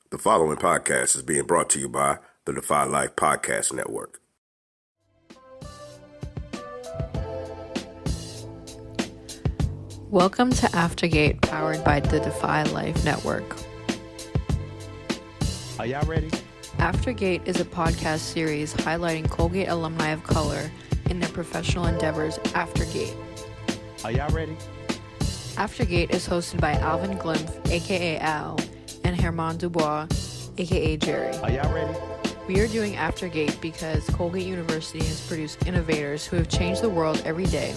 The following podcast is being brought to you by the Defy Life Podcast Network. Welcome to Aftergate, powered by the Defy Life Network. Are y'all ready? Aftergate is a podcast series highlighting Colgate alumni of color in their professional endeavors aftergate. Are y'all ready? Aftergate is hosted by Alvin Glimpf, aka Al, and Herman Dubois, aka Jerry. Are y'all ready? We are doing Aftergate because Colgate University has produced innovators who have changed the world every day,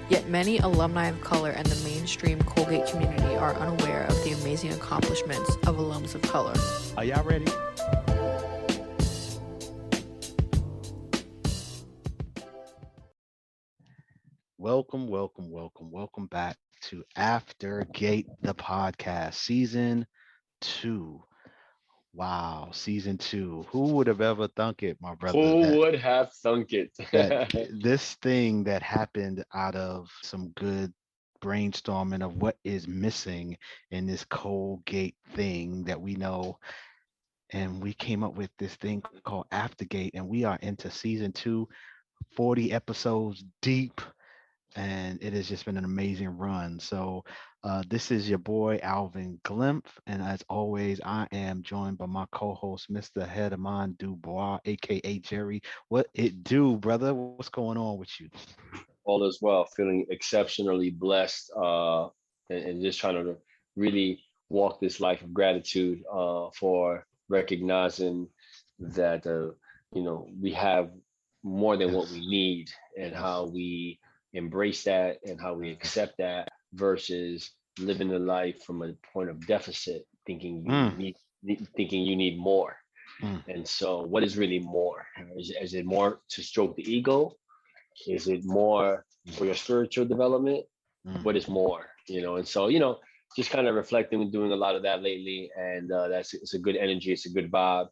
yet many alumni of color and the mainstream Colgate community are unaware of the amazing accomplishments of alums of color. Are y'all ready? Welcome back to Aftergate, the podcast, season 2. Wow, season 2. Who would have ever thunk it, my brother? Who would have thunk it? that this thing that happened out of some good brainstorming of what is missing in this Colgate thing that we know. And we came up with this thing called Aftergate, and we are into season 2, 40 episodes deep. And it has just been an amazing run. So this is your boy, Alvin Glimpf. And as always, I am joined by my co-host, Mr. Herman Dubois, a.k.a. Jerry. What it do, brother? What's going on with you? All is well, feeling exceptionally blessed and just trying to really walk this life of gratitude for recognizing that, we have more than what we need, and how we embrace that and how we accept that versus living the life from a point of deficit, thinking you need more. And so what is really more? Is it more to stroke the ego? Is it more for your spiritual development? What is more? And so, just kind of reflecting and doing a lot of that lately. And it's a good energy, it's a good vibe.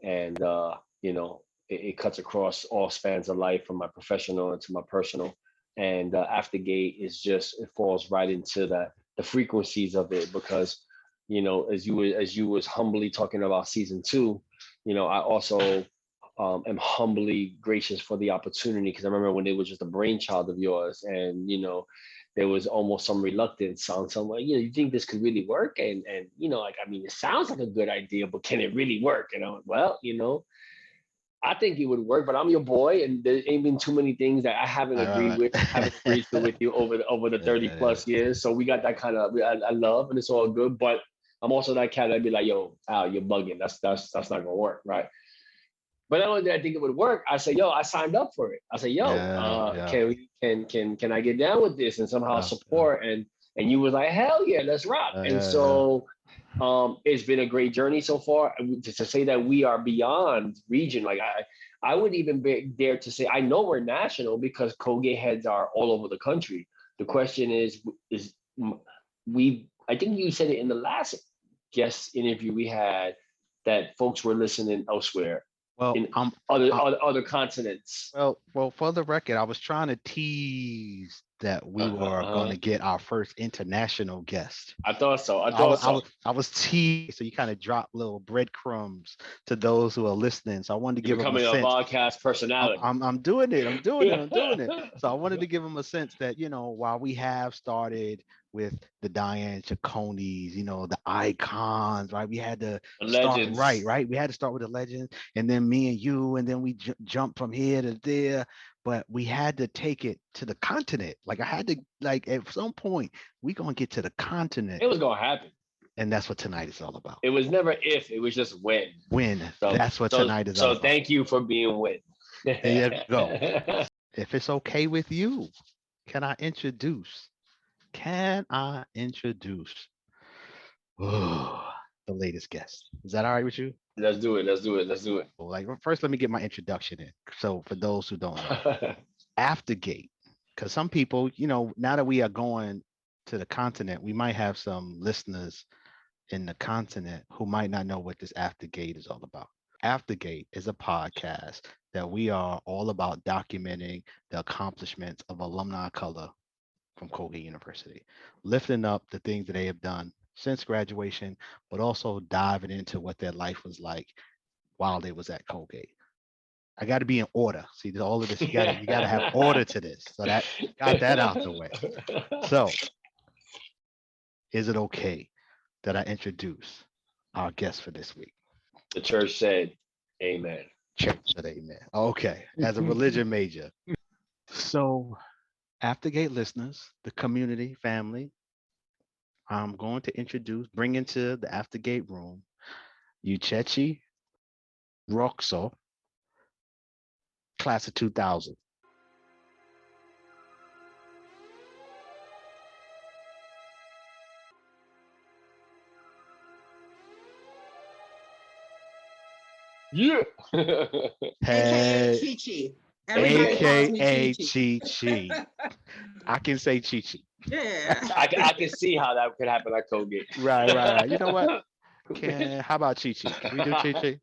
And it cuts across all spans of life, from my professional into my personal. And Aftergate it falls right into the frequencies of it, because as you was humbly talking about season 2, I also am humbly gracious for the opportunity, because I remember when it was just a brainchild of yours, and there was almost some reluctance on some, like, you think this could really work, and it sounds like a good idea, but can it really work? Well, I think it would work, but I'm your boy, and there ain't been too many things that I haven't agreed with you over the 30 plus years. So we got that kind of I love, and it's all good. But I'm also that cat that'd be like, yo, Al, you're bugging. That's not gonna work, right? But not only did I think it would work, I said, yo, I signed up for it. I said, yo, can I get down with this and somehow support? And you was like, hell yeah, let's rock. So it's been a great journey so far. To say that we are beyond region, like I would even dare to say, I know we're national because Colgate heads are all over the country. The question is I think you said it in the last guest interview we had, that folks were listening elsewhere. Well, in other continents. Well, for the record, I was trying to tease that we were going to get our first international guest. I thought so. I was teased, so you kind of dropped little breadcrumbs to those who are listening. So I wanted to give them a sense. Becoming a podcast personality. I'm doing it. So I wanted to give them a sense that, while we have started with the Diane Chaconi's, the icons, right? We had to start right. We had to start with the legends, and then me and you, and then we jump from here to there. But we had to take it to the continent. Like I had to, at some point, we gonna get to the continent. It was gonna happen. And that's what tonight is all about. It was never if, it was just when. When. So, that's what tonight is all about. So thank you for being when. There you go. If it's okay with you, can I introduce the latest guest? Is that all right with you? Let's do it. Well, first, let me get my introduction in. So for those who don't know, Aftergate, because some people, now that we are going to the continent, we might have some listeners in the continent who might not know what this Aftergate is all about. Aftergate is a podcast that we are all about documenting the accomplishments of alumni of color from Colgate University, lifting up the things that they have done, since graduation, but also diving into what their life was like while they was at Colgate. I got to be in order. See, all of this, you gotta have order to this. So that got that out the way. So, is it okay that I introduce our guest for this week? The church said, "Amen." Church said amen. Okay, as a religion major. So, Aftergate listeners, the community, family, I'm going to bring into the Aftergate room, Uchechi Roxo, class of 2000. Yeah. Hey, Chi-Chi. Everybody calls me AKA Chi-Chi. Chi. I can say Chi. Yeah. I can see how that could happen at Colgate. Right. You know what? How about Chi? Can we do Chi?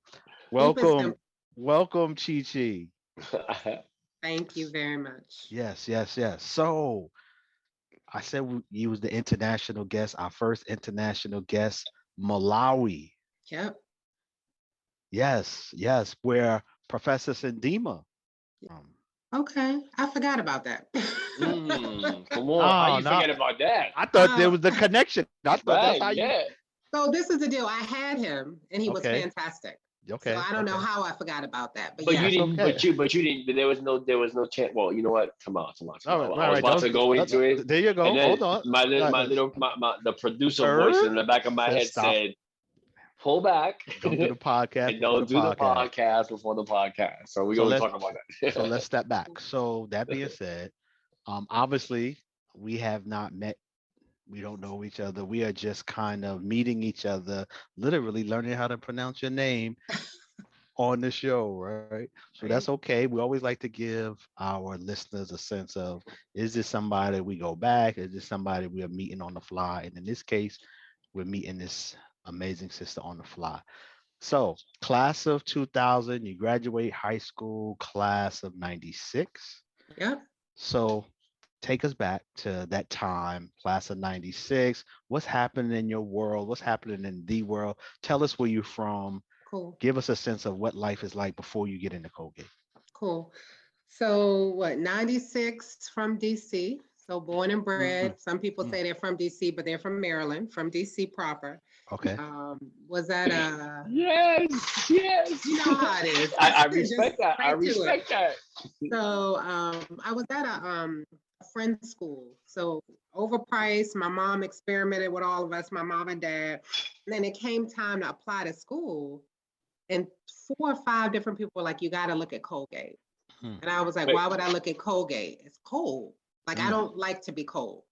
Welcome, welcome, Chi. Thank you very much. Yes. So I said you was the international guest, our first international guest, Malawi. Yep. Yes, where Professor Sindima. Okay. I forgot about that. Come on. How you forget about that? I thought there was the connection. I thought that's how you. So this is the deal. I had him and he was Okay. fantastic. Okay. So I don't know how I forgot about that. But yeah. you didn't. okay. But you didn't. There was no chance. Well, you know what? Come on. All right, I was about to go into it. There you go. And then Hold on. the producer voice in the back of my head stop. said, "Pull back. Don't do the podcast. And don't do the podcast before the podcast." So we're gonna talk about that. So let's step back. So that being said, obviously we have not met. We don't know each other. We are just kind of meeting each other, literally learning how to pronounce your name on the show, right? So that's okay. We always like to give our listeners a sense of, is this somebody we go back? Is this somebody we are meeting on the fly? And in this case, we're meeting this amazing sister on the fly. So class of 2000, you graduate high school, class of 96. Yep. So take us back to that time, class of 96. What's happening in your world? What's happening in the world? Tell us where you're from. Cool. Give us a sense of what life is like before you get into Colgate. Cool. So 96 from DC. So born and bred. Some people say they're from DC, but they're from Maryland, from DC proper. Okay. Was that Yes. You know how it is. I respect that. I respect that. So I was at a friend's school. So overpriced. My mom experimented with all of us, my mom and dad. And then it came time to apply to school. And 4 or 5 different people were like, you got to look at Colgate. And I was like, why would I look at Colgate? It's cold. Like, I don't like to be cold.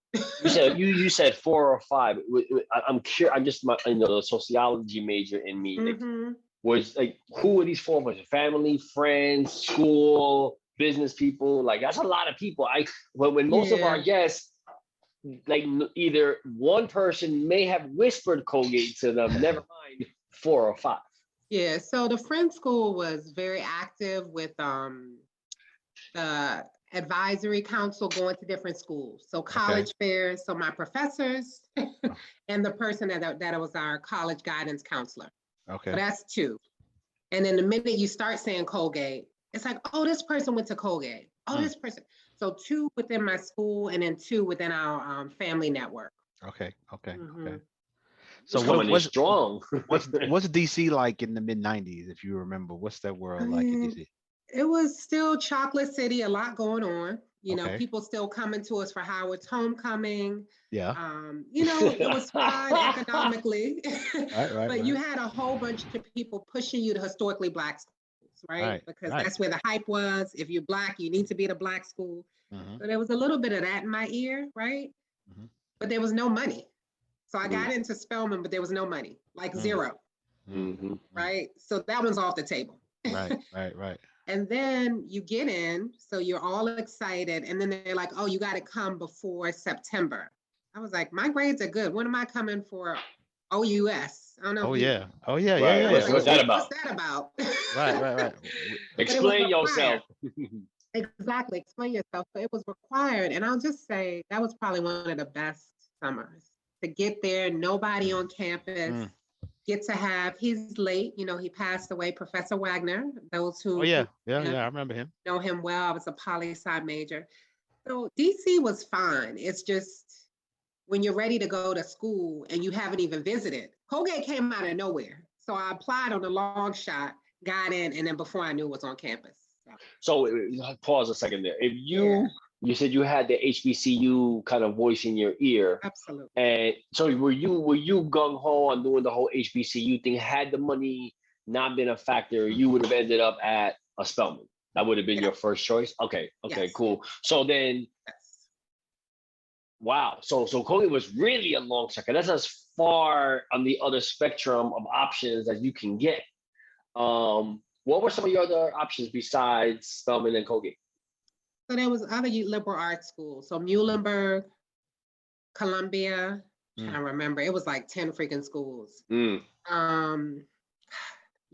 You said 4 or 5. I'm curious. I'm just the sociology major in me. Like, was like, who are these 4 of us? Family, friends, school, business people. Like, that's a lot of people. When most of our guests, like, either one person may have whispered Colgate to them, never mind 4 or 5. Yeah, so the friend school was very active with the advisory council going to different schools. So college fairs, so my professors and the person that was our college guidance counselor. Okay. So that's 2. And then the minute you start saying Colgate, it's like, oh, this person went to Colgate. Oh, this person. So 2 within my school and then 2 within our family network. Okay. So what's strong? what's DC like in the mid 90s, if you remember? What's that world like in DC? It was still Chocolate City, a lot going on. You know, people still coming to us for Howard's homecoming. Yeah. It was fine economically. But you had a whole bunch of people pushing you to historically Black schools, right? Because that's where the hype was. If you're Black, you need to be at a Black school. So there was a little bit of that in my ear, right? But there was no money. So I got into Spelman, but there was no money, like 0. Right? So that one's off the table. Right. And then you get in, so you're all excited. And then they're like, oh, you got to come before September. I was like, my grades are good. When am I coming for OUS? I don't know. Yeah. What's that about? What's that about? Right. Explain yourself. Exactly. Explain yourself. So it was required. And I'll just say that was probably one of the best summers. to get there, nobody on campus. Get to have, he's late, he passed away, Professor Wagner. Those who I remember him. Know him well. I was a poli-sci major. So DC was fine. It's just when you're ready to go to school and you haven't even visited. Colgate came out of nowhere. So I applied on the long shot, got in, and then before I knew it was on campus. So pause a second there. If you said you had the HBCU kind of voice in your ear. Absolutely. And so were you gung ho on doing the whole HBCU thing? Had the money not been a factor, you would have ended up at a Spelman. That would have been your first choice. Okay, cool. So then, wow. So Colgate was really a long shot. That's as far on the other spectrum of options as you can get. What were some of your other options besides Spelman and Colgate? So there was other liberal arts schools. So Muhlenberg, Columbia, I don't remember. It was like 10 freaking schools.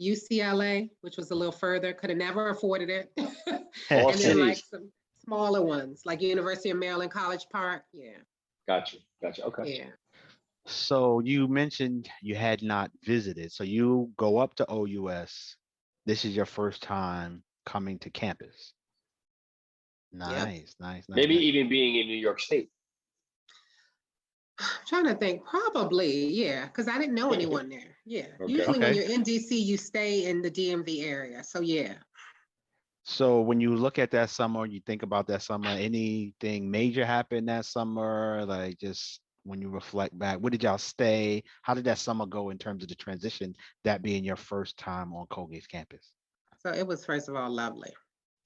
UCLA, which was a little further, could have never afforded it. And then like some smaller ones, like University of Maryland, College Park. Yeah. Gotcha. Okay. Yeah. So you mentioned you had not visited. So you go up to OUS. This is your first time coming to campus. Nice. Maybe even being in New York State. I'm trying to think. Probably, yeah, because I didn't know anyone there. Yeah. Usually when you're in DC, you stay in the DMV area. So yeah. So when you look at that summer, you think about that summer, anything major happen that summer? Like just when you reflect back, where did y'all stay? How did that summer go in terms of the transition, that being your first time on Colgate's campus? So it was, first of all, lovely.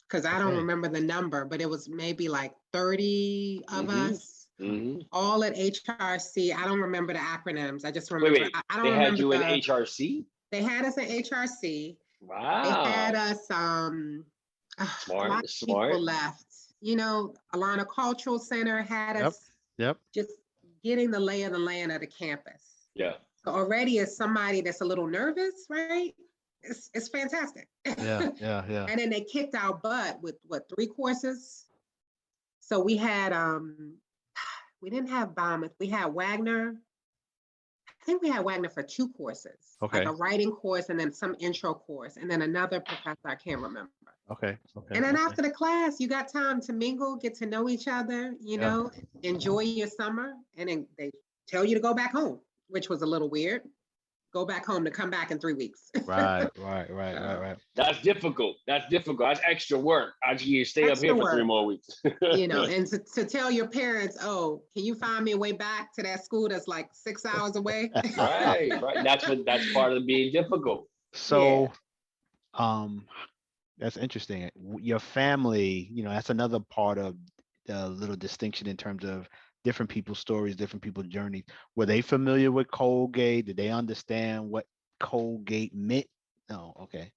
Because I don't remember the number, but it was maybe like 30 of us, all at HRC. I don't remember the acronyms. I just remember. Wait. I don't they remember had you in HRC? They had us at HRC. Wow. They had us, smart. People left. Alana Cultural Center had us just getting the lay of the land of the campus. Yeah. So already as somebody that's a little nervous, right? It's fantastic. Yeah. And then they kicked our butt with 3 courses. So we had we didn't have Monmouth. We had Wagner. I think we had Wagner for 2 courses. Like a writing course and then some intro course and then another professor I can't remember. Okay. And then after the class, you got time to mingle, get to know each other, enjoy your summer, and then they tell you to go back home, which was a little weird. Go back home to come back in 3 weeks. Right. That's difficult. That's extra work. You stay up here for 3 more weeks. And to tell your parents, oh, can you find me a way back to that school that's like 6 hours away? Right. That's part of being difficult. So, that's interesting. Your family, that's another part of the little distinction in terms of different people's stories, different people's journeys. Were they familiar with Colgate? Did they understand what Colgate meant? No, okay.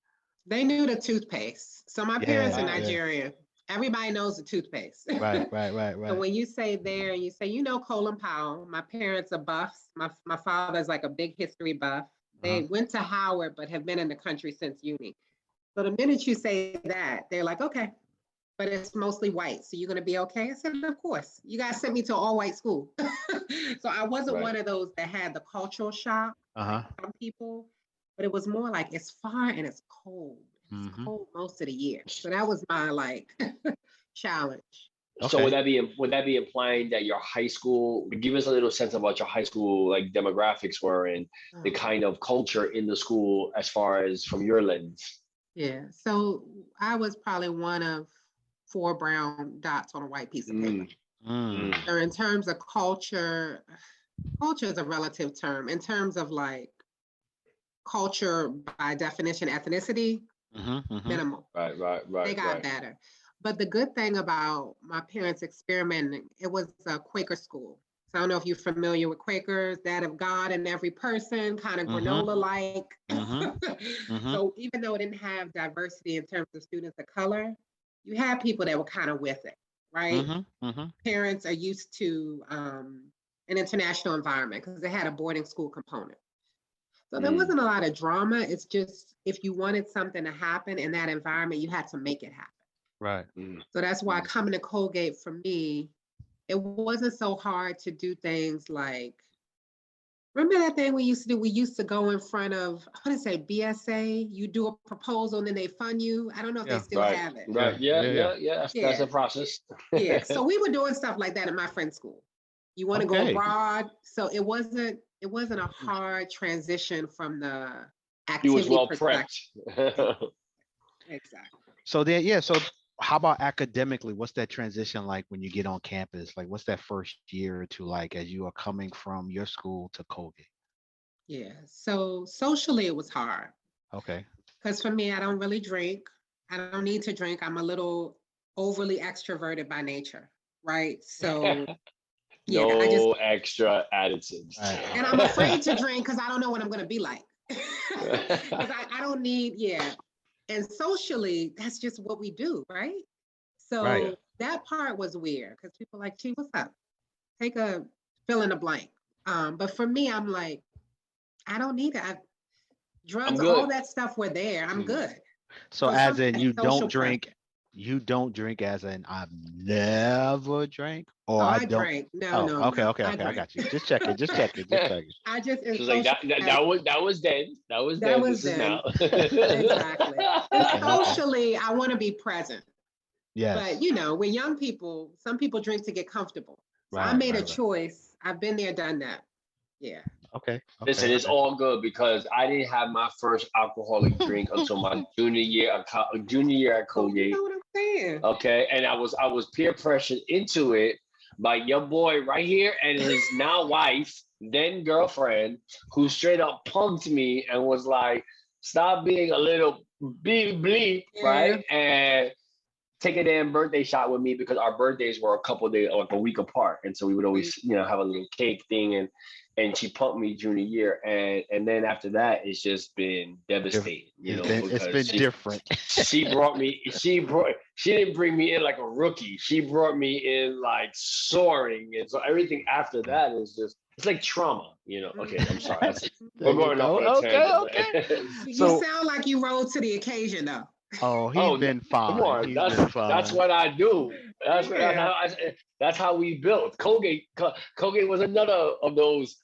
They knew the toothpaste. So my parents are Nigerian. Everybody knows the toothpaste. Right. So when you say there, you say, Colin Powell. My parents are buffs. My father's like a big history buff. They went to Howard, but have been in the country since uni. So the minute you say that, they're like, okay. But it's mostly white. So you're going to be okay? I said, of course. You guys sent me to all white school. So I wasn't one of those that had the cultural shock, like some people, but it was more like it's far and it's cold. It's cold most of the year. So that was my challenge. Okay. So would that be implying that your high school, give us a little sense of what your high school demographics were and the kind of culture in the school as far as from your lens? Yeah. So I was probably one of 4 brown dots on a white piece of paper. So in terms of culture is a relative term. In terms of culture by definition, ethnicity, minimal. Right. They got better. But the good thing about my parents experimenting, it was a Quaker school. So I don't know if you're familiar with Quakers, that of God in every person, kind of granola-like. So even though it didn't have diversity in terms of students of color, you had people that were kind of with it, right? Parents are used to an international environment because they had a boarding school component. So there wasn't a lot of drama. It's just if you wanted something to happen in that environment, you had to make it happen. Right. So that's why coming to Colgate for me, it wasn't so hard to do things like Remember that thing we used to do? We used to go in front of, I want to say BSA. You do a proposal and then they fund you. I don't know if they still have it. Right. Yeah. That's a process. Yeah. So we were doing stuff like that at my friend's school. You want to go abroad. So it wasn't a hard transition from the activity. He was well prepped. Exactly. So then, so how about academically? What's that transition like when you get on campus? Like, what's that first year or two like as you are coming from your school to Colgate? Yeah. So socially, it was hard. Okay. Because for me, I don't really drink. I don't need to drink. I'm a little overly extroverted by nature, right? So no extra additives. And I'm afraid to drink because I don't know what I'm going to be like. Because I don't need, And socially, that's just what we do, right? So that part was weird because people are like, gee, what's up? Take a fill in the blank. But for me, I'm like, I don't need it. Drugs, all that stuff were there. I'm good. So as in you don't drink, as in I've never drank, or I don't drink. No. Okay. I got you. Just check it. I just She's like that was then. That was then. This is now. Exactly. And socially, I want to be present. Yes. But with young people, some people drink to get comfortable. So I made a choice. I've been there, done that. Yeah. Okay. Listen, it's all good because I didn't have my first alcoholic drink until my junior year at Colgate. You know what I'm saying? Okay, and I was peer pressured into it by your boy right here and his now wife, then girlfriend, who straight up pumped me and was like, "Stop being a little bleep, right?" And take a damn birthday shot with me because our birthdays were a couple days, like a week apart, and so we would always, have a little cake thing and she pumped me junior year, and then after that, it's just been devastating. It's been different. She didn't bring me in like a rookie. She brought me in like soaring, and so everything after that is it's like trauma. Okay, I'm sorry. We're going off on a tangent. Okay. You sound like you rose to the occasion, though. Oh, he's been fine. Come on, that's what I do. That's how we built. Colgate was another of those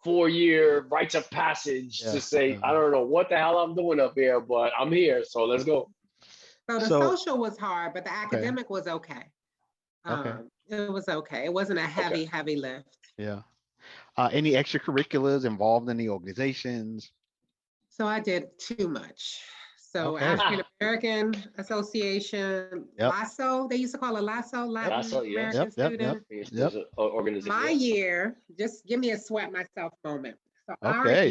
4-year rites of passage to say, I don't know what the hell I'm doing up here, but I'm here, so let's go. So the social was hard, but the academic was okay. It was okay. It wasn't a heavy lift. Yeah. Any extracurriculars involved in the organizations? So I did too much. So African American Association, LASSO, they used to call it LASSO, Latin American Student. Organization. My year, just give me a sweat myself moment. So okay.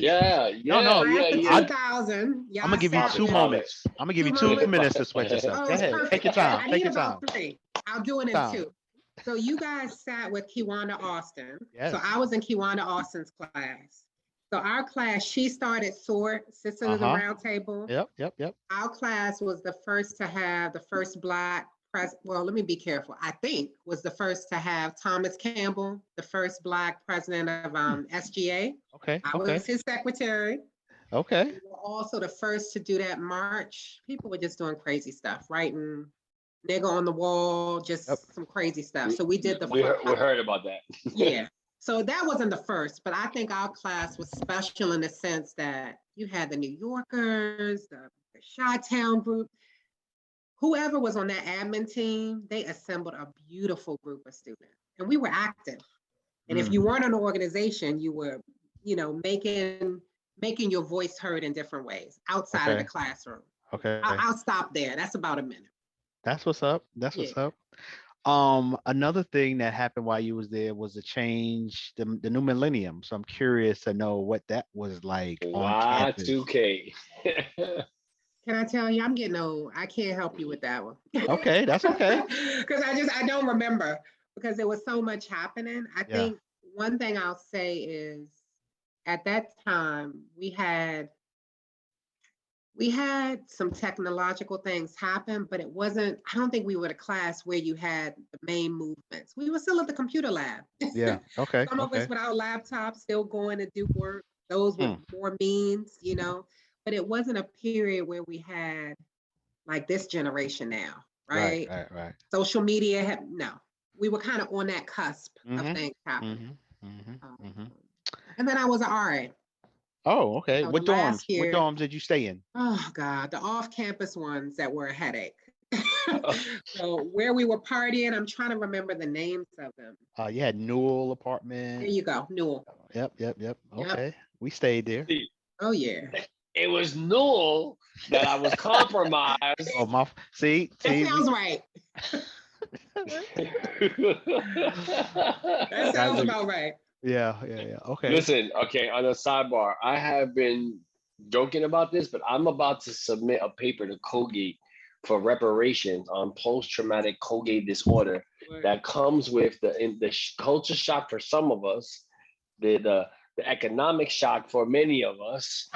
No. 2000. I'm gonna give you 2 moments. I'm gonna give you 2 minutes to sweat yourself. Go ahead. Take your time. Take your time. 3. I'll do it in 2. So you guys sat with Kiwanda Austin. Yes. So I was in Kiwanda Austin's class. So our class, she started SORT, Sisters of the Round Table. Yep. Our class was the first to have the first Black president. Well, let me be careful. I think was the first to have Thomas Campbell, the first Black president of SGA. Okay. I was his secretary. Okay. We were also the first to do that march. People were just doing crazy stuff, writing nigga on the wall, just some crazy stuff. So we did we heard about that. Yeah. So that wasn't the first, but I think our class was special in the sense that you had the New Yorkers, the Chi-Town group, whoever was on that admin team, they assembled a beautiful group of students. And we were active. And if you weren't an organization, you were, making your voice heard in different ways outside of the classroom. Okay. I'll stop there. That's about a minute. That's what's up. What's up. Another thing that happened while you was there was the change, the new millennium. So I'm curious to know what that was like on campus. Y2K. Can I tell you, I'm getting old. I can't help you with that one. Okay, that's okay. Because I don't remember because there was so much happening. I think one thing I'll say is at that time we had some technological things happen, but I don't think we were the class where you had the main movements. We were still at the computer lab. Yeah, okay. Some of us without laptops still going to do work. Those with more means, but it wasn't a period where we had like this generation now, right? Right. Social media we were kind of on that cusp of things happening. And then I was an RA. Oh, okay. So What dorms? What dorms did you stay in? Oh God, the off-campus ones that were a headache. So where we were partying, I'm trying to remember the names of them. You had Newell apartment. There you go, Newell. Yep. Okay, we stayed there. Oh yeah. It was Newell that I was compromised. Oh my! See, that sounds right. That sounds about right. Yeah. Okay. Listen, okay, on a sidebar, I have been joking about this, but I'm about to submit a paper to Colgate for reparations on post-traumatic Colgate disorder that comes with the culture shock for some of us, the economic shock for many of us,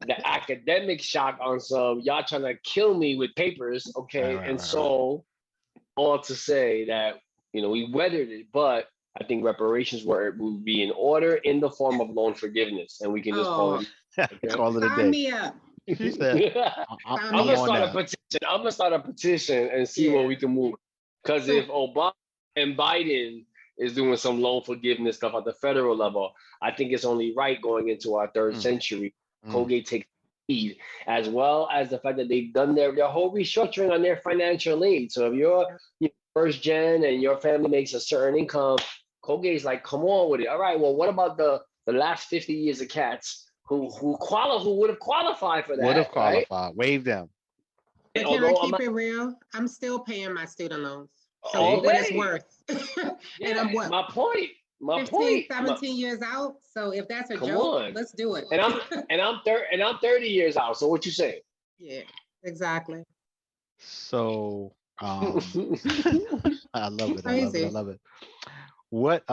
the academic shock on some, y'all trying to kill me with papers, okay? So all to say that, we weathered it, but I think reparations would be in order in the form of loan forgiveness, and we can just call it. Okay? Call it a day. Sign me up. She said, I'm gonna start a petition. I'm gonna start a petition and see where we can move. Because if Obama and Biden is doing some loan forgiveness stuff at the federal level, I think it's only right going into our third century. Colgate takes lead, as well as the fact that they've done their whole restructuring on their financial aid. So if you're first gen and your family makes a certain income, Colgate's like, come on with it. All right, well, what about the last 50 years of cats who would have qualified for that? Would have qualified. Right? Wave them. But can I keep it real? I'm still paying my student loans. So what it's worth. And I'm what? My point. 17 years out. So if that's a joke, let's do it. And I'm 30 years out. So what you say? Yeah, exactly. So I love it. I love it. What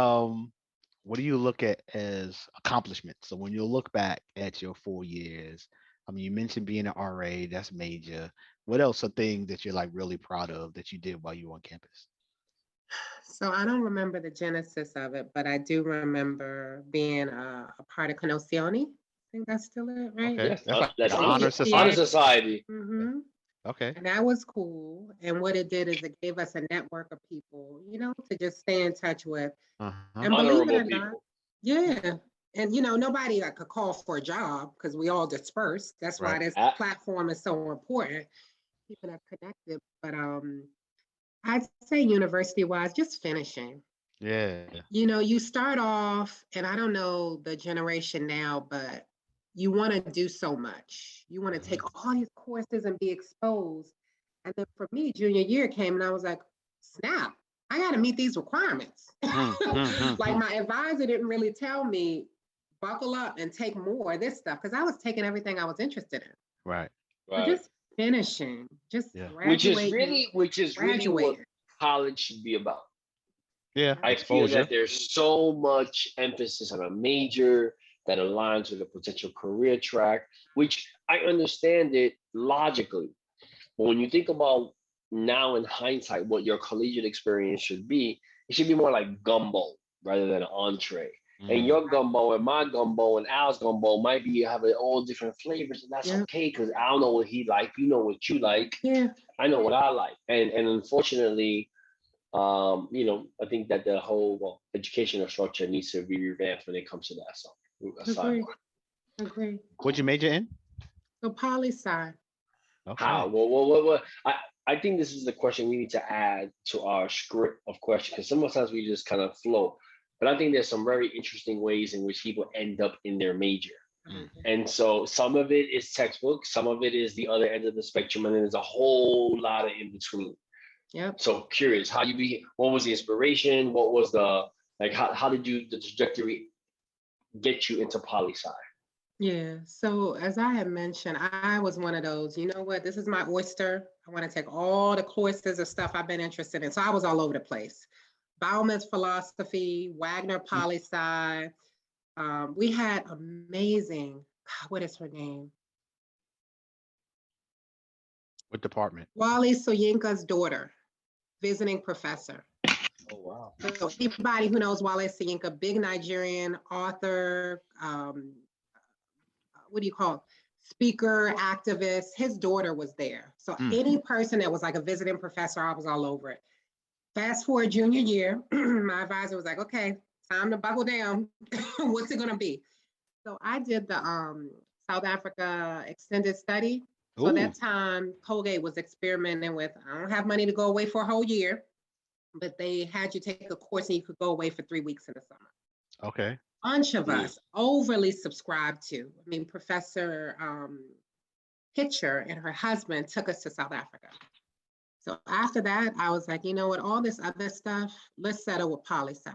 do you look at as accomplishments? So when you look back at your 4 years, I mean, you mentioned being an RA, that's major. What else are things that you're like really proud of that you did while you were on campus? So I don't remember the genesis of it, but I do remember being a part of Conocioni. I think that's still it, right? Okay. That's honor society. Honor society. Mm-hmm. Okay. And that was cool. And what it did is it gave us a network of people, to just stay in touch with. And believe it or not, yeah. And nobody could call for a job because we all dispersed. That's why this platform is so important. People are connected. But I'd say university-wise, just finishing. Yeah. You start off, and I don't know the generation now, but you want to do so much. You want to take all these courses and be exposed. And then for me, junior year came and I was like, snap, I got to meet these requirements. Like my advisor didn't really tell me, buckle up and take more of this stuff, because I was taking everything I was interested in. Right. So just finishing, just graduating. Which is really what college should be about. Yeah. I feel that there's so much emphasis on a major that aligns with a potential career track, which I understand it logically. But when you think about now in hindsight, what your collegiate experience should be, it should be more like gumbo rather than an entree. And your gumbo and my gumbo and Al's gumbo might be having all different flavors, and that's okay, because I don't know what he like, you know what you like. Yeah. I know what I like. And unfortunately, I think that the whole educational structure needs to be revamped when it comes to that. So Agree. What'd you major in? So poli-sci. Okay. How? Well, I think this is the question we need to add to our script of questions, because sometimes we just kind of flow. But I think there's some very interesting ways in which people end up in their major. And so some of it is textbook, some of it is the other end of the spectrum, and then there's a whole lot of in between. Yep. So curious, what was the inspiration? What was how did the trajectory get you into poli-sci? Yeah, so as I had mentioned, I was one of those, this is my oyster. I want to take all the courses of stuff I've been interested in. So I was all over the place. Bauman's philosophy, Wagner poli-sci. We had amazing, what is her name? What department? Wally Soyinka's daughter, visiting professor. Oh, wow. So anybody who knows Wale Soyinka, big Nigerian author, speaker, activist, his daughter was there. So any person that was like a visiting professor, I was all over it. Fast forward junior year, my advisor was like, okay, time to buckle down. What's it going to be? So I did the South Africa extended study. So at that time, Colgate was experimenting with, I don't have money to go away for a whole year, but they had you take a course and you could go away for 3 weeks in the summer. Okay. Bunch of us overly subscribed to. I mean, Professor Pitcher and her husband took us to South Africa. So after that, I was like, you know what, all this other stuff, let's settle with poli-sci.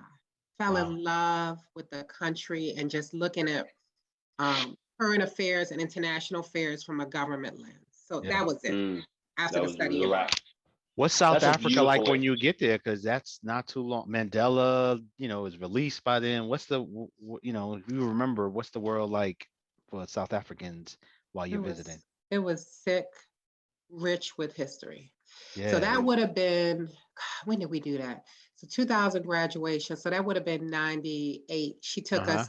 Fell in love with the country and just looking at current affairs and international affairs from a government lens. So that was it. After the study. What's South Africa like when you get there? Because that's not too long. Mandela, is released by then. What's the, if you remember, what's the world like for South Africans while you're visiting? It was sick, rich with history. Yeah. So that would have been, when did we do that? So 2000 graduation. So that would have been 98. She took us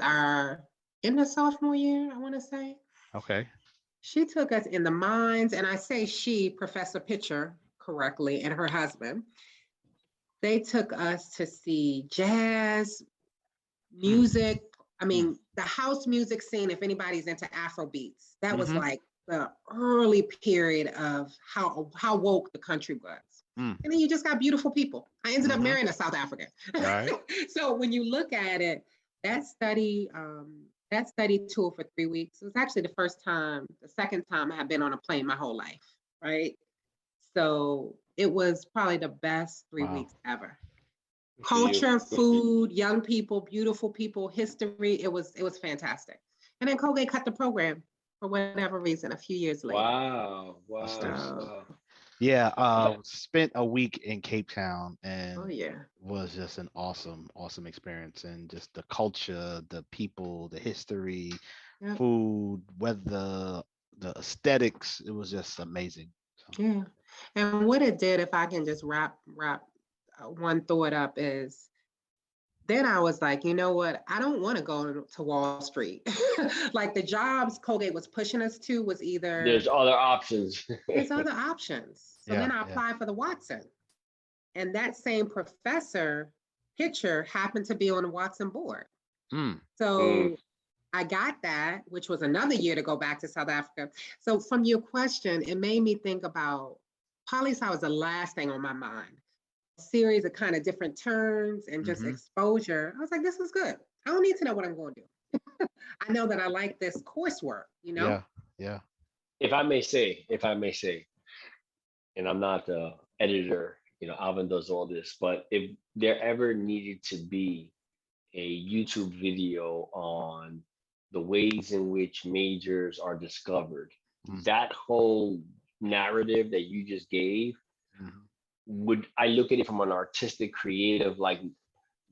in the sophomore year, I want to say. Okay. She took us in the mines, and I say she, Professor Pitcher, correctly, and her husband. They took us to see jazz, music. I mean, the house music scene, if anybody's into Afro beats, that was like the early period of how woke the country was. And then you just got beautiful people. I ended up marrying a South African. Right. So when you look at it, that study tour for 3 weeks, it was actually the second time I had been on a plane my whole life, right? So it was probably the best 3 weeks ever. Culture, food, young people, beautiful people, history, it was fantastic. And then Colgate cut the program for whatever reason a few years later. Wow. Yeah, spent a week in Cape Town and was just an awesome experience. And just the culture, the people, the history, food, weather, the aesthetics, it was just amazing. So. Yeah. And what it did, if I can just wrap one thought up, is then I was like, you know what? I don't want to go to Wall Street. Like the jobs Colgate was pushing us to was either... There's other options. There's other options. So then I applied for the Watson. And that same professor, Pitcher, happened to be on the Watson board. So I got that, which was another year to go back to South Africa. So from your question, it made me think about poli-sci was the last thing on my mind. Series of kind of different turns and just exposure. I was like, this is good. I don't need to know what I'm going to do. I know that I like this coursework, Yeah. If I may say, and I'm not the editor, Alvin does all this, but if there ever needed to be a YouTube video on the ways in which majors are discovered, that whole narrative that you just gave, I look at it from an artistic, creative, like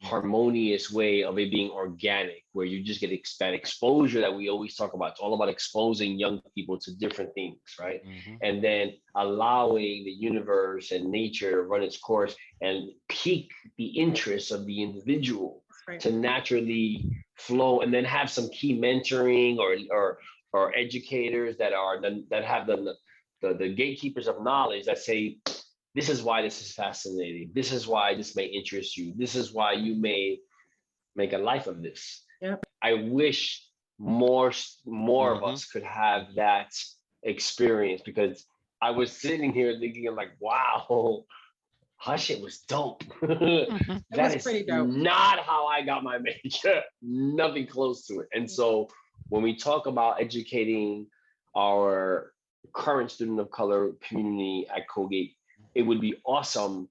harmonious way of it being organic, where you just get that exposure that we always talk about. It's all about exposing young people to different things, right? And then allowing the universe and nature to run its course and pique the interest of the individual to naturally flow, and then have some key mentoring or educators that have the gatekeepers of knowledge that say, this is why this is fascinating. This is why this may interest you. This is why you may make a life of this. Yep. I wish more of us could have that experience, because I was sitting here thinking like, wow, her shit was dope. That is pretty dope. Not how I got my major. Nothing close to it. And so when we talk about educating our current student of color community at Colgate, it would be awesome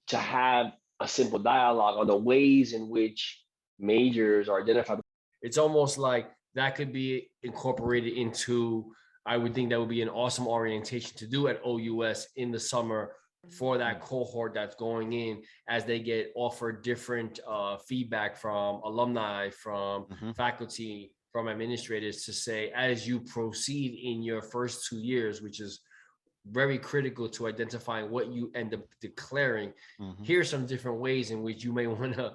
to have a simple dialogue on the ways in which majors are identified. It's almost like that could be incorporated into, I would think that would be an awesome orientation to do at OUS in the summer for that cohort that's going in, as they get offered different feedback from alumni, from faculty, from administrators, to say, as you proceed in your first 2 years, which is very critical to identifying what you end up declaring. Here's some different ways in which you may want to,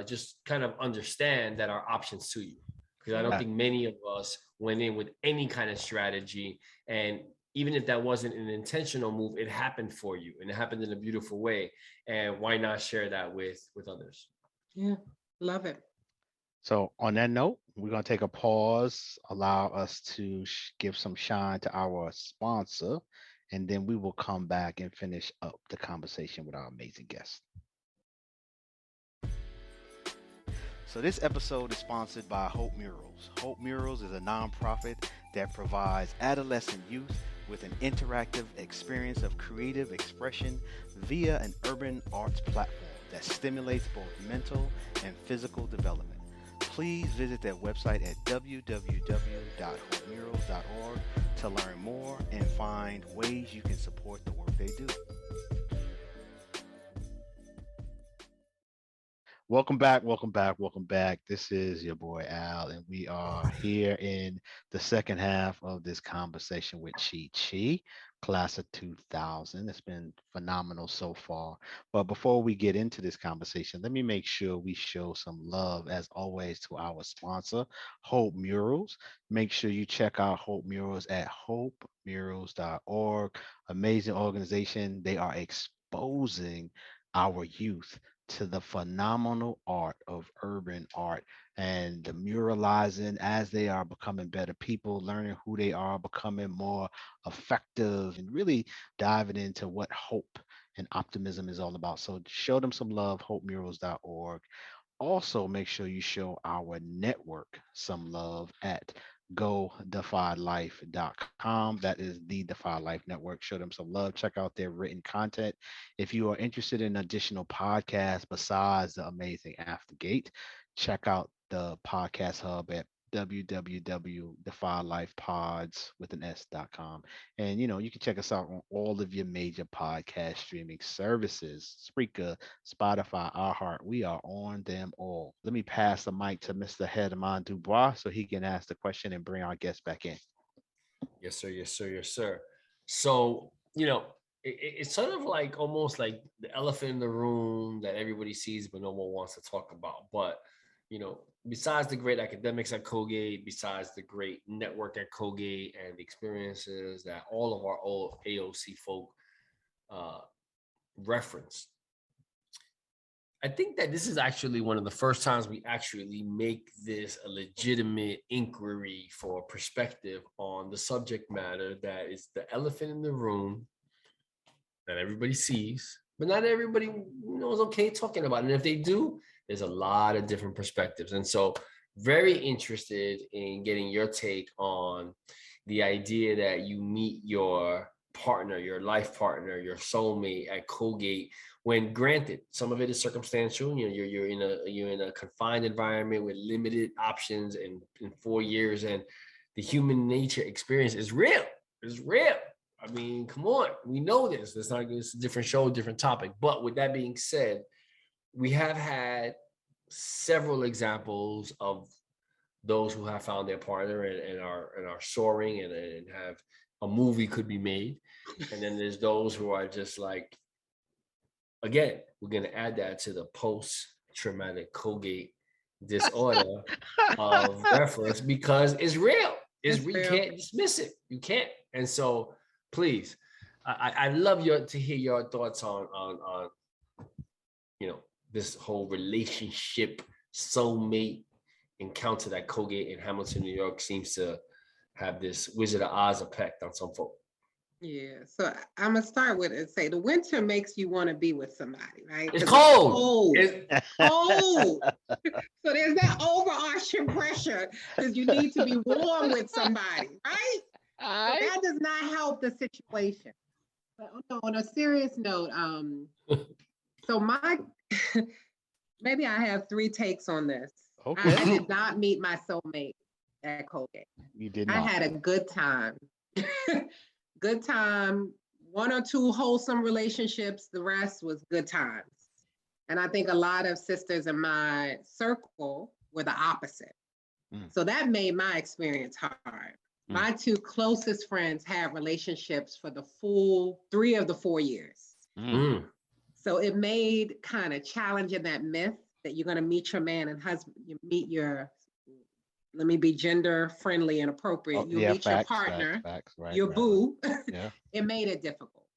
just kind of understand that are options to you. Because I don't think many of us went in with any kind of strategy. And even if that wasn't an intentional move, it happened for you, and it happened in a beautiful way. And why not share that with others? Yeah, love it. So on that note, we're going to take a pause, allow us to give some shine to our sponsor, and then we will come back and finish up the conversation with our amazing guest. So this episode is sponsored by Hope Murals. Hope Murals is a nonprofit that provides adolescent youth with an interactive experience of creative expression via an urban arts platform that stimulates both mental and physical development. Please visit their website at www.hopemurals.org to learn more and find ways you can support the work they do. Welcome back. This is your boy Al, and we are here in the second half of this conversation with Chi, class of 2000. It's been phenomenal so far. But before we get into this conversation, let me make sure we show some love, as always, to our sponsor, Hope Murals. Make sure you check out Hope Murals at hopemurals.org. Amazing organization. They are exposing our youth to the phenomenal art of urban art and the muralizing as they are becoming better people, learning who they are, becoming more effective, and really diving into what hope and optimism is all about. So show them some love, hopemurals.org. Also, make sure you show our network some love at godefylife.com. That is the Defy Life Network. Show them some love. Check out their written content. If you are interested in additional podcasts besides the amazing Aftergate, check out the podcast hub at www.defylifepods.com. And you can check us out on all of your major podcast streaming services: Spreaker, Spotify, iHeart. We are on them all. Let me pass the mic to Mr. Hedman Dubois so he can ask the question and bring our guest back in. Yes, sir. So, it's sort of like almost like the elephant in the room that everybody sees, but no one wants to talk about. But, besides the great academics at Colgate, besides the great network at Colgate and the experiences that all of our old AOC folk reference, I think that this is actually one of the first times we actually make this a legitimate inquiry for perspective on the subject matter that is the elephant in the room that everybody sees, but not everybody is okay talking about it. And if they do, there's a lot of different perspectives. And so very interested in getting your take on the idea that you meet your partner, your life partner, your soulmate at Colgate, when granted, some of it is circumstantial. You're in a confined environment with limited options in 4 years, and the human nature experience is real. It's real. I mean, come on, we know this. It's a different show, different topic. But with that being said, we have had several examples of those who have found their partner and are soaring and have a movie could be made. And then there's those who are just like, again, we're going to add that to the post-traumatic Colgate disorder of reference, because it's real. You can't dismiss it. You can't. And so please, I love to hear your thoughts on this whole relationship soulmate encounter that Colgate in Hamilton, New York seems to have this Wizard of Oz effect on some folk. Yeah, so I'm gonna start with it. Say the winter makes you want to be with somebody, right? It's cold. It's cold. So there's that overarching pressure because you need to be warm with somebody, right? So that does not help the situation. But on a serious note, so maybe I have 3 takes on this. Okay. I did not meet my soulmate at Colgate. You did not. I had a good time. Good time, 1 or 2 wholesome relationships. The rest was good times. And I think a lot of sisters in my circle were the opposite. So that made my experience hard. My 2 closest friends had relationships for the full 3 of the 4 years. So it made kind of challenging that myth that you're going to meet your man and husband, you meet your, let me be gender friendly and appropriate. You meet your partner, right, your boo. Yeah. It made it difficult.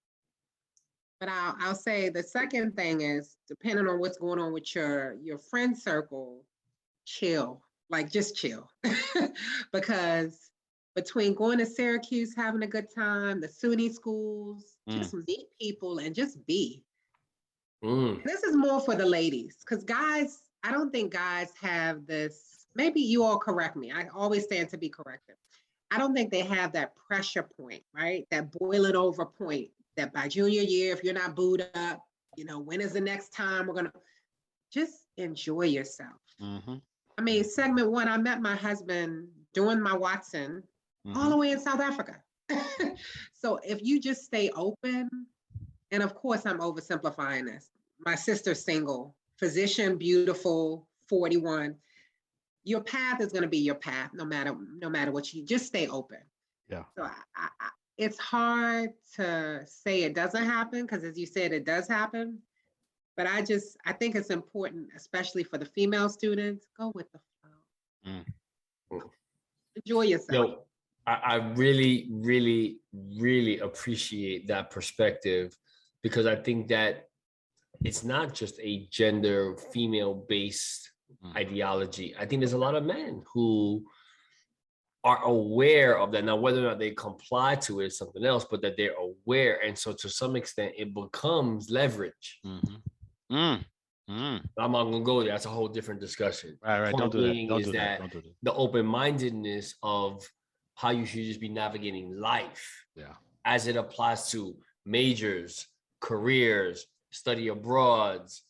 But I'll say the second thing is, depending on what's going on with your friend circle, chill, like just chill. Because between going to Syracuse, having a good time, the SUNY schools, just meet people and just be. This is more for the ladies, because guys, I don't think guys have this. Maybe you all correct me. I always stand to be corrected. I don't think they have that pressure point, right? That boiling over point that by junior year, if you're not booed up, when is the next time we're going to just enjoy yourself? I mean, segment 1, I met my husband doing my Watson all the way in South Africa. So if you just stay open, and of course I'm oversimplifying this. My sister's single, physician, beautiful, 41. Your path is going to be your path, no matter what. You just stay open. Yeah. So it's hard to say it doesn't happen, because as you said, it does happen. But I think it's important, especially for the female students, go with the flow. Enjoy yourself. I really, really, really appreciate that perspective, because I think that it's not just a gender female-based ideology. I think there's a lot of men who are aware of that. Now, whether or not they comply to it is something else, but that they're aware. And so to some extent, it becomes leverage. I'm not gonna go there. That's a whole different discussion. Right. Don't do that. The open-mindedness of how you should just be navigating life, as it applies to majors, careers, study abroads,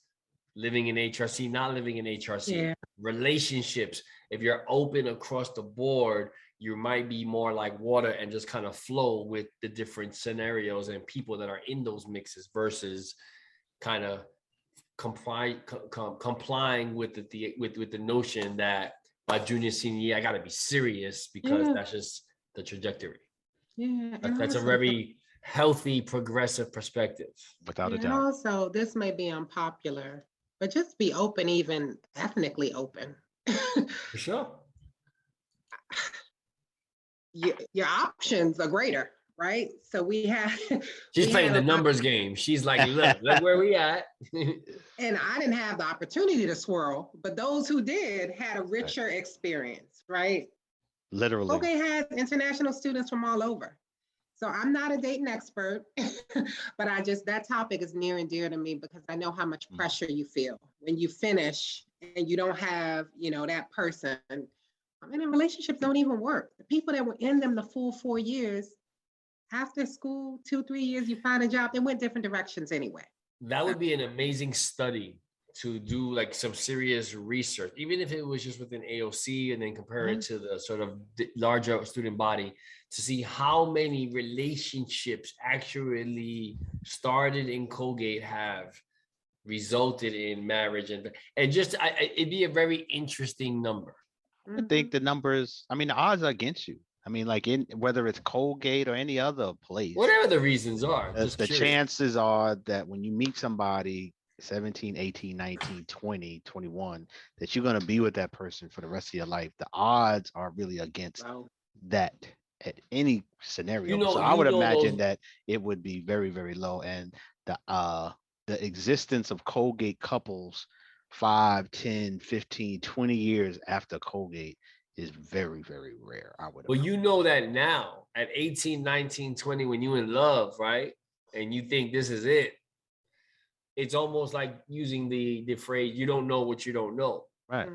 living in HRC, not living in HRC, relationships. If you're open across the board, you might be more like water and just kind of flow with the different scenarios and people that are in those mixes, versus kind of complying with the notion that by junior, senior year, I got to be serious, because that's just the trajectory. Yeah. That's a very healthy, progressive perspective. Without a doubt. And also, this may be unpopular, but just be open, even ethnically open. For sure. Your options are greater, right? So we have. She's playing the numbers game. She's like, look where we at. And I didn't have the opportunity to swirl, but those who did had a richer experience, right? Literally. Colgate has international students from all over. So I'm not a dating expert, but that topic is near and dear to me, because I know how much pressure you feel when you finish and you don't have, that person. I mean, relationships don't even work. The people that were in them the full 4 years, after school, 2-3 years, you find a job, they went different directions anyway. That would be an amazing study to do, like some serious research, even if it was just within AOC, and then compare it to the sort of larger student body, to see how many relationships actually started in Colgate have resulted in marriage, and just it'd be a very interesting number. I think the numbers, the odds are against you. Like whether it's Colgate or any other place, whatever the reasons are, the chances are that when you meet somebody 17, 18, 19, 20, 21, that you're going to be with that person for the rest of your life. The odds are really against that at any scenario. So I would imagine that it would be very, very low. And the existence of Colgate couples 5, 10, 15, 20 years after Colgate is very, very rare, I would imagine. Well, that now at 18, 19, 20, when you're in love, right? And you think this is it. It's almost like using the phrase, you don't know what you don't know. Right.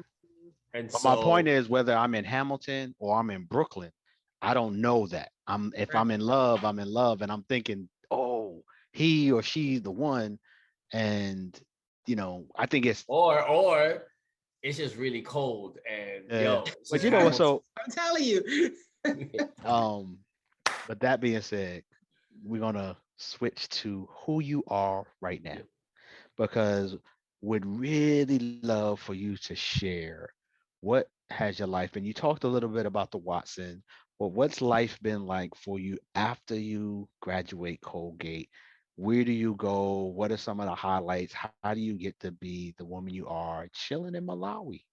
And but my point is, whether I'm in Hamilton or I'm in Brooklyn, I don't know that. If I'm in love, I'm in love. And I'm thinking, oh, he or she, the one. And, I think it's. Or it's just really cold. And but so. I'm telling you. But that being said, we're going to switch to who you are right now. Because would really love for you to share what has your life been. You talked a little bit about the Watson, but what's life been like for you after you graduate Colgate? Where do you go? What are some of the highlights? How do you get to be the woman you are chilling in Malawi?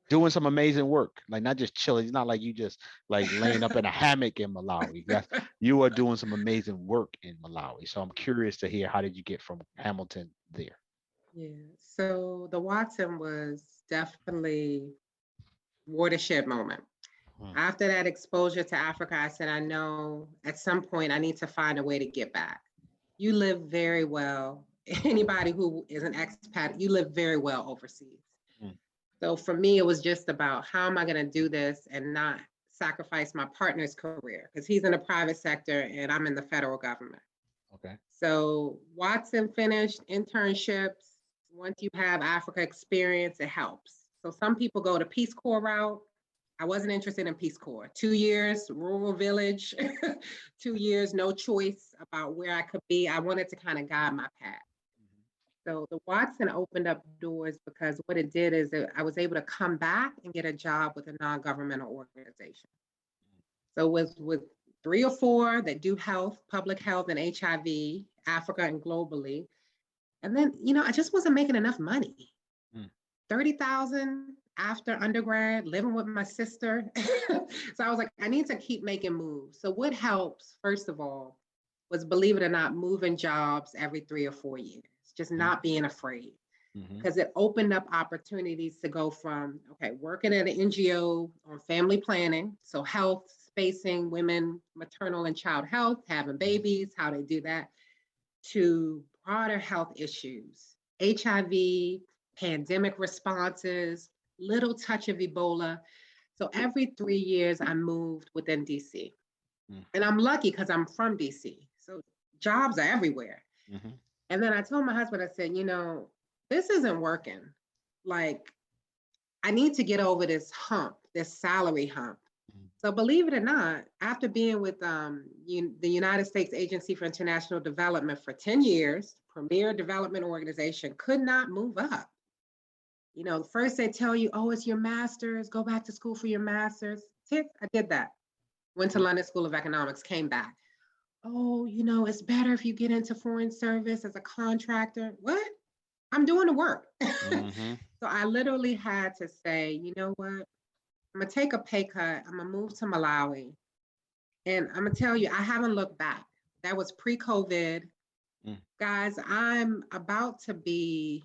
doing some amazing work, like not just chilling. It's not like you just like laying up in a hammock in Malawi. You are doing some amazing work in Malawi. So I'm curious to hear, how did you get from Hamilton there? Yeah, so the Watson was definitely watershed moment. After that exposure to Africa, I said, I know at some point I need to find a way to get back. You live very well. Anybody who is an expat, you live very well overseas. So for me, it was just about, how am I going to do this and not sacrifice my partner's career? Because he's in the private sector and I'm in the federal government. Okay. So Watson finished internships. Once you have Africa experience, it helps. So some people go to Peace Corps route. I wasn't interested in Peace Corps. 2 years, rural village, 2 years, no choice about where I could be. I wanted to kind of guide my path. So the Watson opened up doors, because what it did is that I was able to come back and get a job with a non-governmental organization. So it was with 3 or 4 that do health, public health and HIV, Africa and globally. And then, I just wasn't making enough money. 30,000 after undergrad, living with my sister. So I was like, I need to keep making moves. So what helps, first of all, was, believe it or not, moving jobs every 3 or 4 years, just not being afraid. Because it opened up opportunities to go from, working at an NGO on family planning, so health, spacing, women, maternal and child health, having babies, how they do that, to broader health issues, HIV, pandemic responses, little touch of Ebola. So every 3 years I moved within DC. And I'm lucky because I'm from DC. So jobs are everywhere. And then I told my husband, I said, this isn't working. Like, I need to get over this hump, this salary hump. So believe it or not, after being with the United States Agency for International Development for 10 years, premier development organization, could not move up. First they tell you, oh, it's your master's, go back to school for your master's. I did that. Went to London School of Economics, came back. Oh, it's better if you get into foreign service as a contractor. What? I'm doing the work. So I literally had to say, you know what? I'm going to take a pay cut. I'm going to move to Malawi. And I'm going to tell you, I haven't looked back. That was pre-COVID. Guys, I'm about to be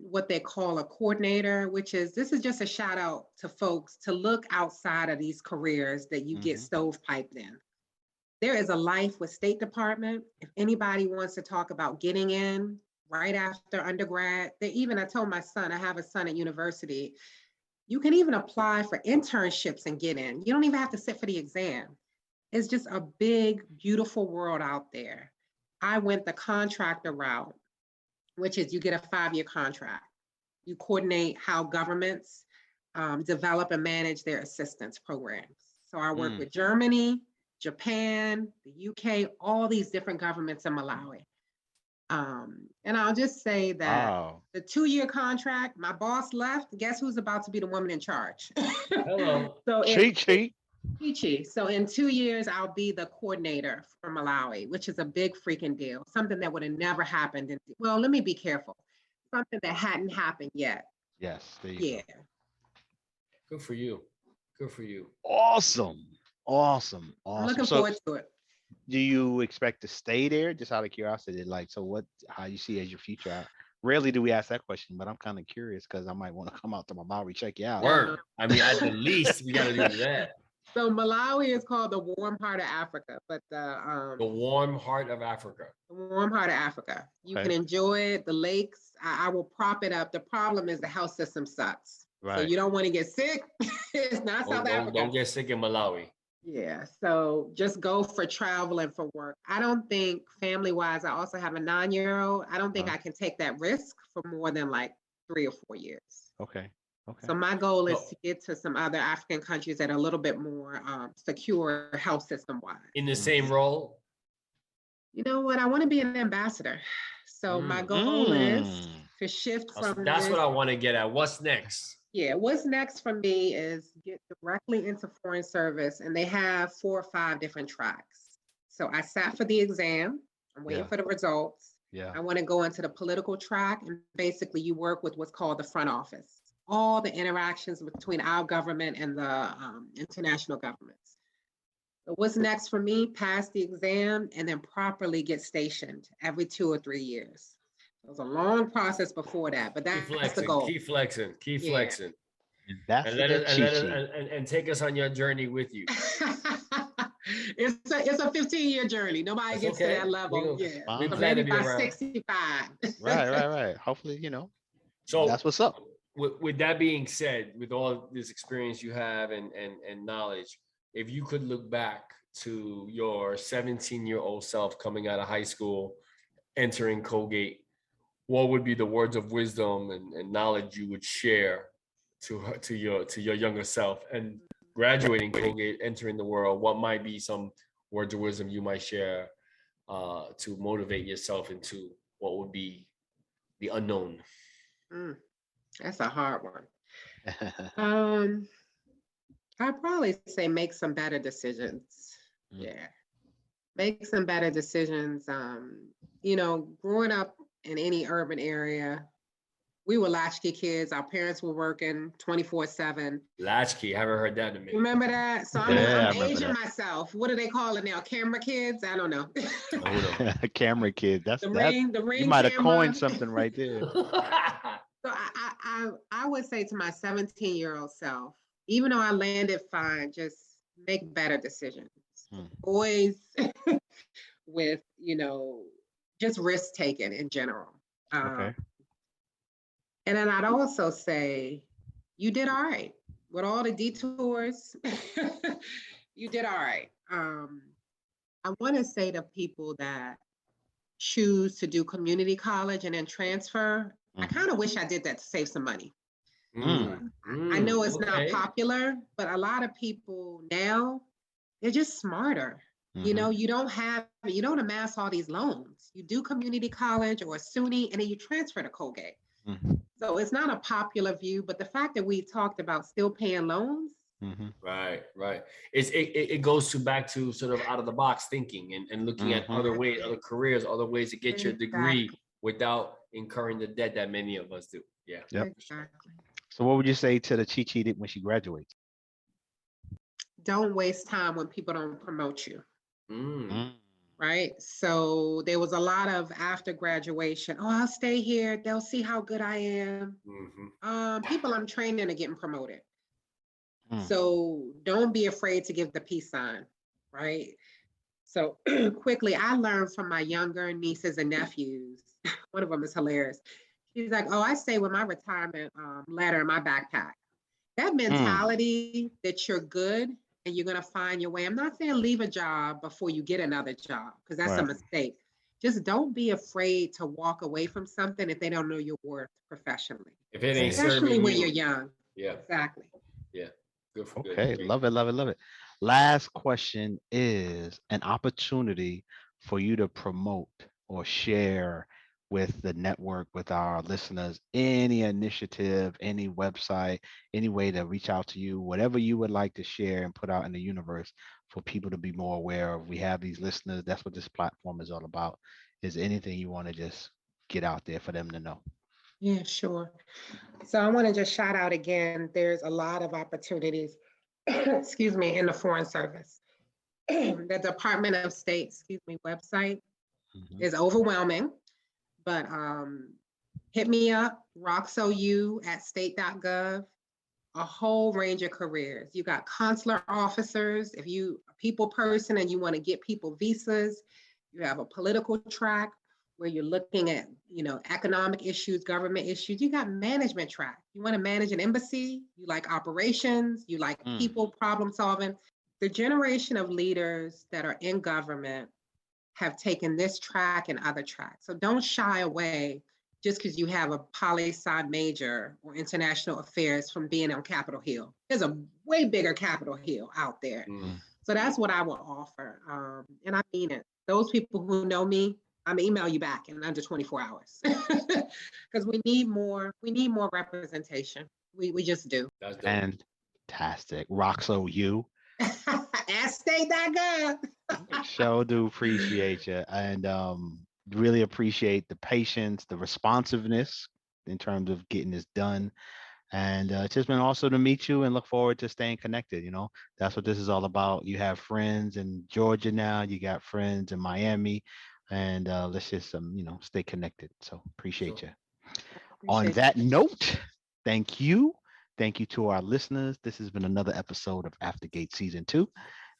what they call a coordinator, this is just a shout out to folks to look outside of these careers that you get stovepiped in. There is a life with State Department. If anybody wants to talk about getting in right after undergrad, I told my son, I have a son at university, you can even apply for internships and get in. You don't even have to sit for the exam. It's just a big, beautiful world out there. I went the contractor route, which is you get a 5-year contract. You coordinate how governments develop and manage their assistance programs. So I work with Germany, Japan, the UK, all these different governments in Malawi. And I'll just say that the 2-year contract, my boss left. Guess who's about to be the woman in charge? Hello. So Chi. So in 2 years, I'll be the coordinator for Malawi, which is a big freaking deal. Something that would have never happened. Well, let me be careful. Something that hadn't happened yet. Yes. There you go. Good for you. Good for you. Awesome. I'm looking forward to it. Do you expect to stay there? Just out of curiosity, how you see as your future? Rarely do we ask that question, but I'm kind of curious because I might want to come out to Malawi, check you out. Word. I mean, at the least, we got to do that. So Malawi is called the warm heart of Africa, but the warm heart of Africa. The warm heart of Africa. You can enjoy it. The lakes. I will prop it up. The problem is the health system sucks. Right. So you don't want to get sick. It's not South Africa. Don't get sick in Malawi. Yeah, so just go for travel and for work. I don't think family-wise, I also have a 9-year-old. I don't think I can take that risk for more than like 3 or 4 years. Okay. So my goal is to get to some other African countries that are a little bit more secure health system-wise. In the same role? You know what? I want to be an ambassador. So my goal is to shift from That's what I want to get at. What's next? Yeah, what's next for me is get directly into foreign service, and they have 4 or 5 different tracks. So I sat for the exam. I'm waiting for the results. I want to go into the political track, and basically you work with what's called the front office. all the interactions between our government and the international governments. So what's next for me? Pass the exam and then properly get stationed every 2 or 3 years. It was a long process before that, but that's the goal. Keep flexing. And that's and take us on your journey with you. It's a 15-year journey. Nobody gets to that level. We so plan maybe to be by around. 65. Right. Hopefully, so that's what's up. With that being said, with all this experience you have and knowledge, if you could look back to your 17-year-old self coming out of high school, entering Colgate, what would be the words of wisdom and knowledge you would share to your younger self? And graduating Colgate, entering the world, what might be some words of wisdom you might share to motivate yourself into what would be the unknown? That's a hard one. I'd probably say make some better decisions. Make some better decisions. Growing up in any urban area, we were latchkey kids. Our parents were working 24/7. Latchkey, haven't heard that in a minute. Remember that? So I'm aging myself. What do they call it now? Camera kids? I don't know. Camera kids. That's the ring. You might have coined something right there. So I would say to my 17-year-old self, even though I landed fine, just make better decisions. Always with, just risk taking in general. Okay. And then I'd also say, you did all right. With all the detours, you did all right. I want to say to people that choose to do community college and then transfer, I kind of wish I did that to save some money. I know it's not popular, but a lot of people now, they're just smarter. You don't amass all these loans. You do community college or SUNY, and then you transfer to Colgate. So it's not a popular view, but the fact that we talked about still paying loans. Right. It goes back to sort of out of the box thinking and looking at other ways, other careers, other ways to get your degree without incurring the debt that many of us do. Yeah. Yep. Exactly. So what would you say to the Chi when she graduates? Don't waste time when people don't promote you. Right? So there was a lot of after graduation, I'll stay here. They'll see how good I am. People I'm training are getting promoted. So don't be afraid to give the peace sign, right? So quickly, I learned from my younger nieces and nephews. One of them is hilarious. She's like, I stay with my retirement letter in my backpack. That mentality that you're good and you're going to find your way. I'm not saying leave a job before you get another job, because that's a mistake. Just don't be afraid to walk away from something if they don't know your worth professionally. If it ain't especially when you're young. Yeah. Exactly. Yeah. Okay. Love it. Last question is an opportunity for you to promote or share with the network, with our listeners, any initiative, any website, any way to reach out to you, whatever you would like to share and put out in the universe for people to be more aware of. We have these listeners. That's what this platform is all about. Is anything you want to just get out there for them to know? Yeah, sure. So I want to just shout out again, there's a lot of opportunities, excuse me, in the Foreign Service. The Department of State, website is overwhelming. But hit me up, roxou@state.gov, a whole range of careers. You got consular officers. If you a people person and you want to get people visas, you have a political track where you're looking at, economic issues, government issues. You got management track. You want to manage an embassy, you like operations, you like people problem solving. The generation of leaders that are in government have taken this track and other tracks. So don't shy away just because you have a poli-sci major or international affairs from being on Capitol Hill. There's a way bigger Capitol Hill out there. So that's what I will offer. And I mean it. Those people who know me, I'm email you back in under 24 hours. Because we need more representation. We just do. That's fantastic. Roxo, you. At state.gov. Sure do appreciate you, and really appreciate the patience, the responsiveness in terms of getting this done. And it's just been awesome to meet you and look forward to staying connected. That's what this is all about. You have friends in Georgia now, you got friends in Miami, and let's just, stay connected. So appreciate you. On that note, thank you. Thank you to our listeners. This has been another episode of Aftergate Season 2.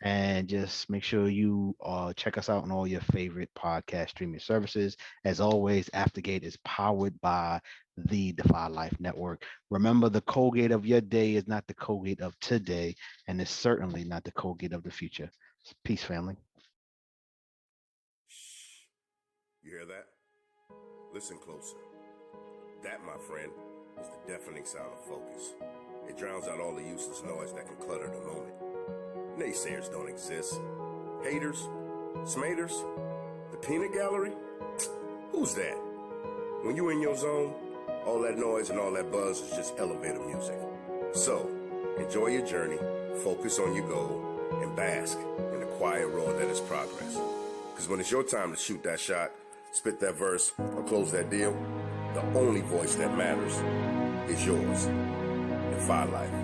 And just make sure you check us out on all your favorite podcast streaming services. As always, Aftergate is powered by the Defy Life Network. Remember, the Colgate of your day is not the Colgate of today, and it's certainly not the Colgate of the future. Peace, family. Shh. You hear that? Listen closer. That, my friend, is the deafening sound of focus. It drowns out all the useless noise that can clutter the moment. Naysayers don't exist. Haters? Smaters? The peanut gallery? Who's that? When you in your zone, all that noise and all that buzz is just elevator music. So, enjoy your journey, focus on your goal, and bask in the quiet roar that is progress. Because when it's your time to shoot that shot, spit that verse, or close that deal, the only voice that matters is yours. Defy Life.